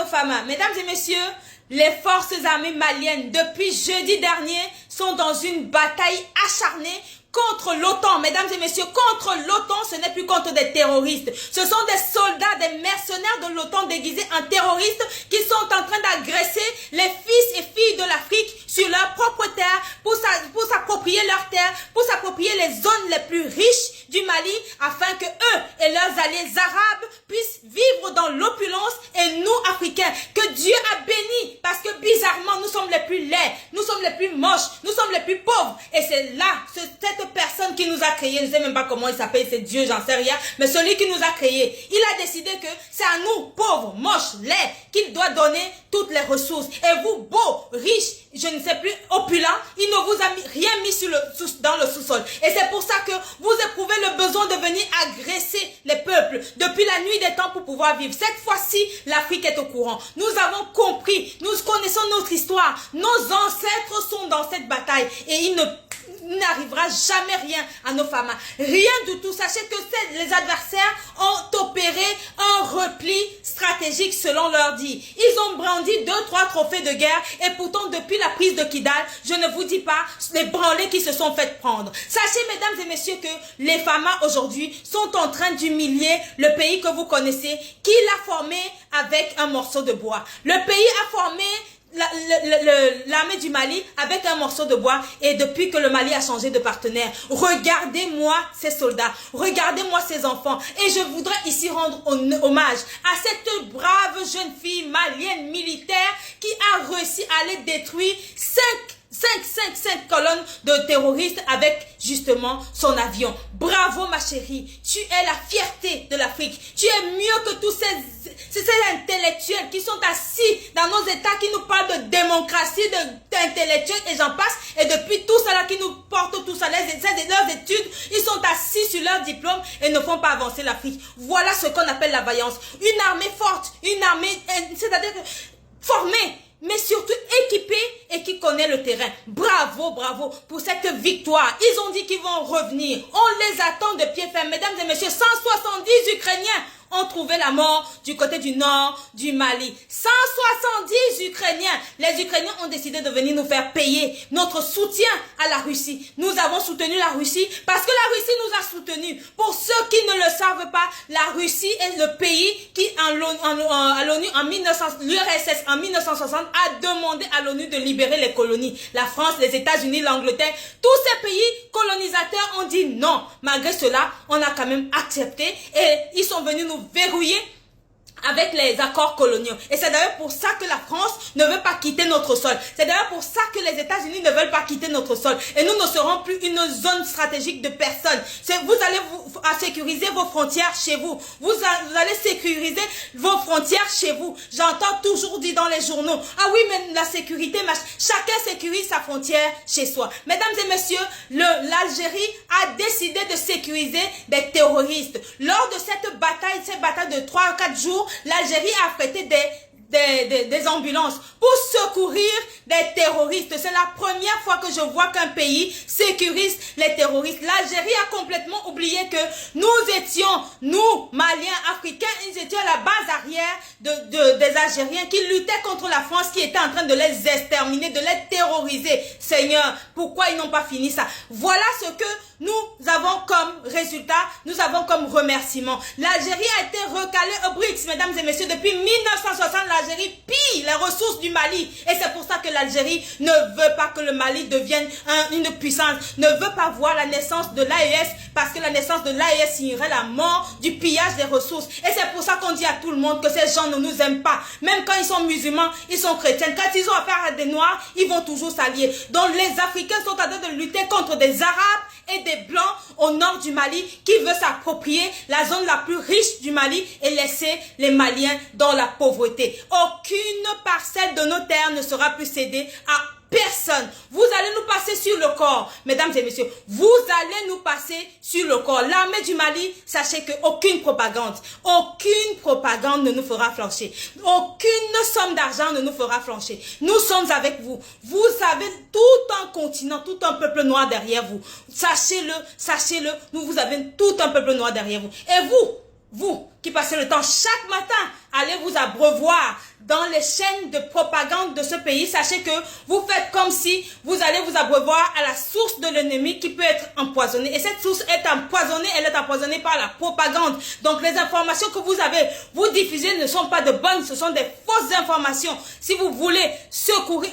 nos femmes. Mesdames et messieurs, les forces armées maliennes, depuis jeudi dernier, sont dans une bataille acharnée contre l'OTAN. Mesdames et messieurs, contre l'OTAN, ce n'est plus contre des terroristes. Ce sont des soldats, des mercenaires de l'OTAN déguisés en terroristes qui sont en train d'agresser les fils et filles de l'Afrique sur leur propre terre pour s'approprier leurs terres, pour s'approprier les zones les plus riches du Mali afin que eux et leurs alliés arabes puissent vivre dans l'opulence et nous, Africains, que Dieu a bénis parce que bizarrement, nous sommes les plus laids, nous sommes les plus moches, nous sommes les plus pauvres et c'est là, cette personne qui nous a créés, je ne sais même pas comment il s'appelle, c'est Dieu, j'en sais rien, mais celui qui nous a créés, il a décidé que c'est à nous, pauvres, moches, laids, qu'il doit donner toutes les ressources. Et vous, beaux, riches, je ne sais plus, opulents, il ne vous a rien mis dans le sous-sol. Et c'est pour ça que vous éprouvez le besoin de venir agresser les peuples depuis la nuit des temps pour pouvoir vivre. Cette fois-ci, l'Afrique est au courant. Nous avons compris, nous connaissons notre histoire. Nos ancêtres sont dans cette bataille et il n'arrivera jamais rien à nos femmes. Rien du tout. Sachez que les adversaires ont opéré un repli stratégique selon leur dit. Ils ont brandi 2-3 trophées de guerre et pourtant depuis la prise de Kidal, je ne vous dis pas les branlés qui se sont fait prendre. Sachez mesdames et messieurs que les femmes aujourd'hui sont en train d'humilier le pays que vous connaissez, qui l'a formé avec un morceau de bois. Le pays a formé l'armée du Mali avec un morceau de bois et depuis que le Mali a changé de partenaire, regardez-moi ces soldats, regardez-moi ces enfants et je voudrais ici rendre hommage à cette brave jeune fille malienne militaire qui a réussi à aller détruire 5 colonnes de terroristes avec justement son avion. Bravo ma chérie, tu es la fierté de l'Afrique. Tu es mieux que tous ces intellectuels qui sont assis dans nos états, qui nous parlent de démocratie, d'intellectuels et j'en passe. Et depuis tout cela qui nous porte tout ça, leurs études, ils sont assis sur leur diplôme et ne font pas avancer l'Afrique. Voilà ce qu'on appelle la vaillance. Une armée forte, une armée, c'est-à-dire formée, mais surtout équipé et qui connaît le terrain. Bravo, bravo pour cette victoire. Ils ont dit qu'ils vont revenir. On les attend de pied ferme. Mesdames et messieurs, 170 Ukrainiens ont trouvé la mort du côté du nord du Mali. 170 Ukrainiens. Les Ukrainiens ont décidé de venir nous faire payer notre soutien à la Russie. Nous avons soutenu la Russie parce que la Russie nous a soutenus. Pour ceux qui ne le savent pas, la Russie est le pays qui, à l'ONU, l'URSS en 1960, a demandé à l'ONU de libérer les colonies. La France, les États-Unis, l'Angleterre, tous ces pays colonisateurs ont dit non. Malgré cela, on a quand même accepté et ils sont venus nous verrouiller avec les accords coloniaux. Et c'est d'ailleurs pour ça que la France ne veut pas quitter notre sol. C'est d'ailleurs pour ça que les États-Unis ne veulent pas quitter notre sol. Et nous ne serons plus une zone stratégique de personne. Vous allez sécuriser vos frontières chez vous. Vous allez sécuriser vos frontières chez vous. J'entends toujours dire dans les journaux, ah oui, mais la sécurité, chacun sécurise sa frontière chez soi. Mesdames et messieurs, l'Algérie a décidé de sécuriser des terroristes. Lors de cette bataille de 3 à 4 jours, l'Algérie a affrété des ambulances pour secourir des terroristes. C'est la première fois que je vois qu'un pays sécurise les terroristes. L'Algérie a complètement oublié que nous, Maliens, Africains, ils étaient à la base arrière des Algériens qui luttaient contre la France, qui était en train de les exterminer, de les terroriser. Seigneur, pourquoi ils n'ont pas fini ça? Voilà ce que nous avons comme résultat, nous avons comme remerciement. L'Algérie a été recalée au BRICS, mesdames et messieurs. Depuis 1960, l'Algérie pille les ressources du Mali. Et c'est pour ça que l'Algérie ne veut pas que le Mali devienne une puissance, ne veut pas voir la naissance de l'AES, parce que la naissance de l'AES signerait la mort du pillage des ressources. Et c'est pour ça qu'on dit à tout le monde que ces gens ne nous aiment pas. Même quand ils sont musulmans, ils sont chrétiens. Quand ils ont affaire à des Noirs, ils vont toujours s'allier. Donc les Africains sont en train de lutter contre des Arabes et des Blancs au nord du Mali qui veut s'approprier la zone la plus riche du Mali et laisser les Maliens dans la pauvreté. Aucune parcelle de nos terres ne sera plus cédée à personne. Vous allez nous passer sur le corps, mesdames et messieurs. Vous allez nous passer sur le corps. L'armée du Mali, sachez qu'aucune propagande ne nous fera flancher. Aucune somme d'argent ne nous fera flancher. Nous sommes avec vous. Vous avez tout un continent, tout un peuple noir derrière vous. Sachez-le, vous avez tout un peuple noir derrière vous. Et vous, vous qui passez le temps chaque matin, allez vous abreuvoir dans les chaînes de propagande de ce pays. Sachez que vous faites comme si vous allez vous abreuvoir à la source de l'ennemi qui peut être empoisonnée. Et cette source est empoisonnée, elle est empoisonnée par la propagande. Donc les informations que vous avez, vous diffusez ne sont pas de bonnes, ce sont des fausses informations. Si vous voulez secourir...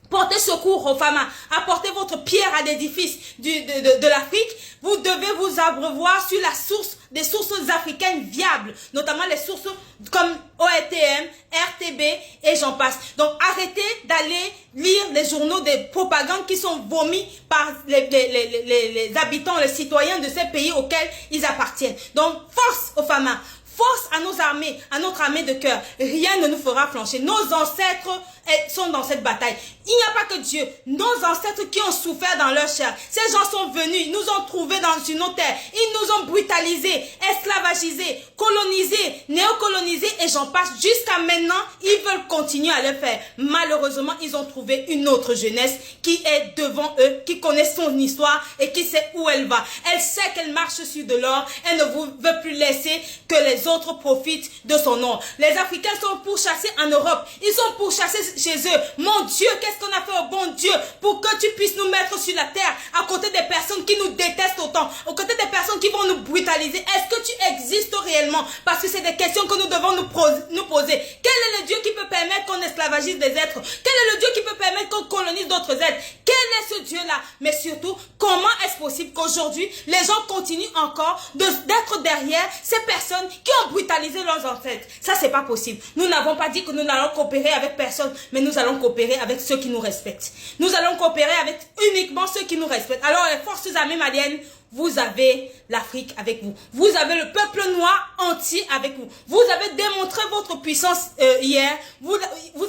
Portez secours aux femmes, apportez votre pierre à l'édifice de l'Afrique. Vous devez vous abreuvoir sur la source, des sources africaines viables, notamment les sources comme ORTM, RTB et j'en passe. Donc arrêtez d'aller lire les journaux des propagandes qui sont vomis par les habitants, les citoyens de ces pays auxquels ils appartiennent. Donc force aux femmes. Force à nos armées, à notre armée de cœur. Rien ne nous fera flancher. Nos ancêtres sont dans cette bataille. Il n'y a pas que Dieu. Nos ancêtres qui ont souffert dans leur chair. Ces gens sont venus, ils nous ont trouvés sur nos terres. Ils nous ont brutalisés, esclavagisés, colonisés, néocolonisés et j'en passe. Jusqu'à maintenant, ils veulent continuer à le faire. Malheureusement, ils ont trouvé une autre jeunesse qui est devant eux, qui connaît son histoire et qui sait où elle va. Elle sait qu'elle marche sur de l'or. Elle ne veut plus laisser que les autres profitent de son or. Les Africains sont pourchassés en Europe. Ils sont pourchassés chez eux. Mon Dieu, qu'est-ce qu'on a fait au bon Dieu pour que tu puisses nous mettre sur la terre à côté des personnes qui nous détestent autant, à côté des personnes qui vont nous brutaliser. Est-ce que tu existes réellement? Parce que c'est des questions que nous devons nous poser. Quel est le Dieu qui peut permettre qu'on esclavagise des êtres? Quel est le Dieu qui peut permettre qu'on colonise d'autres êtres? Quel est ce Dieu-là? Mais surtout, comment est-ce possible qu'aujourd'hui, les gens continuent encore d'être derrière ces personnes qui ont brutalisé leurs ancêtres? Ça, c'est pas possible. Nous n'avons pas dit que nous n'allons coopérer avec personne, mais nous allons coopérer avec ceux qui nous respectent. Nous allons coopérer avec uniquement ceux qui nous respectent. Alors, les forces armées maliennes, vous avez l'Afrique avec vous. Vous avez le peuple noir entier avec vous. Vous avez démontré votre puissance hier. Vous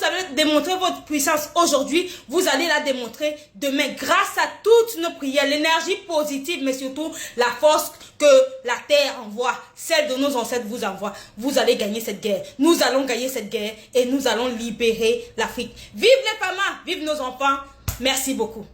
avez démontré votre puissance aujourd'hui. Vous allez la démontrer demain grâce à toutes nos prières, l'énergie positive, mais surtout la force que la terre envoie, celle de nos ancêtres vous envoie. Vous allez gagner cette guerre. Nous allons gagner cette guerre et nous allons libérer l'Afrique. Vive les femmes, vive nos enfants. Merci beaucoup.